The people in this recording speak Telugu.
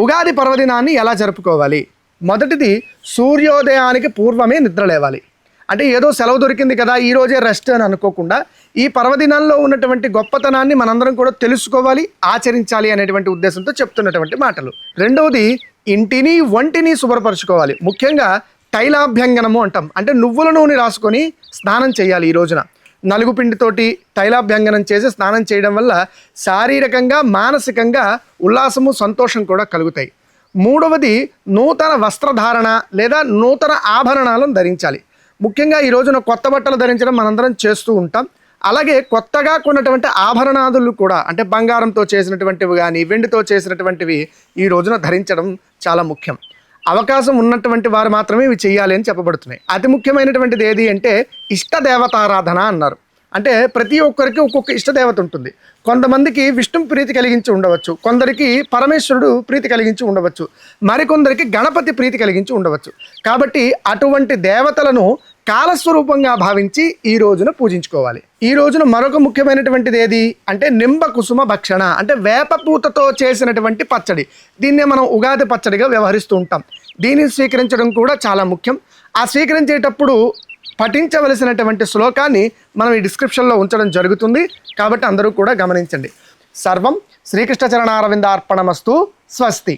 ఉగాది పర్వదినాన్ని ఎలా జరుపుకోవాలి? మొదటిది, సూర్యోదయానికి పూర్వమే నిద్ర లేవాలి. అంటే ఏదో సెలవు దొరికింది కదా ఈరోజే రెస్ట్ అని అనుకోకుండా ఈ పర్వదినాల్లో ఉన్నటువంటి గొప్పతనాన్ని మనందరం కూడా తెలుసుకోవాలి, ఆచరించాలి అనేటువంటి ఉద్దేశంతో చెప్తున్నటువంటి మాటలు. రెండవది, ఇంటిని వంటిని శుభ్రపరచుకోవాలి. ముఖ్యంగా తైలాభ్యంగనము అంటాం, అంటే నువ్వుల నూనె రాసుకొని స్నానం చేయాలి. ఈ రోజున నలుగు పిండితోటి తైలాభ్యంగనం చేసి స్నానం చేయడం వల్ల శారీరకంగా మానసికంగా ఉల్లాసము సంతోషం కూడా కలుగుతాయి. మూడవది, నూతన వస్త్రధారణ లేదా నూతన ఆభరణాలను ధరించాలి. ముఖ్యంగా ఈ రోజున కొత్త బట్టలు ధరించడం మనందరం చేస్తూ ఉంటాం. అలాగే కొత్తగా కొన్నటువంటి ఆభరణాదులు కూడా, అంటే బంగారంతో చేసినటువంటివి కానీ వెండితో చేసినటువంటివి ఈ రోజున ధరించడం చాలా ముఖ్యం. అవకాశం ఉన్నటువంటి వారు మాత్రమే ఇవి చేయాలి అని చెప్పబడుతున్నాయి. అతి ముఖ్యమైనటువంటిది ఏది అంటే ఇష్టదేవతారాధన అన్నారు. అంటే ప్రతి ఒక్కరికి ఒక్కొక్క ఇష్టదేవత ఉంటుంది. కొంతమందికి విష్ణు ప్రీతి కలిగించి ఉండవచ్చు, కొందరికి పరమేశ్వరుడు ప్రీతి కలిగించి ఉండవచ్చు, మరికొందరికి గణపతి ప్రీతి కలిగించి ఉండవచ్చు. కాబట్టి అటువంటి దేవతలను కాలస్వరూపంగా భావించి ఈ రోజున పూజించుకోవాలి. ఈ రోజున మరొక ముఖ్యమైనటువంటిది ఏది అంటే నింబ కుసుమ భక్షణ, అంటే వేప పూతతో చేసినటువంటి పచ్చడి. దీన్నే మనం ఉగాది పచ్చడిగా వ్యవహరిస్తూ ఉంటాం. దీనిని స్వీకరించడం కూడా చాలా ముఖ్యం. ఆ స్వీకరించేటప్పుడు పఠించవలసినటువంటి శ్లోకాన్ని మనం ఈ డిస్క్రిప్షన్లో ఉంచడం జరుగుతుంది. కాబట్టి అందరూ కూడా గమనించండి. సర్వం శ్రీకృష్ణ చరణారవిందార్పణమస్తు. స్వస్తి.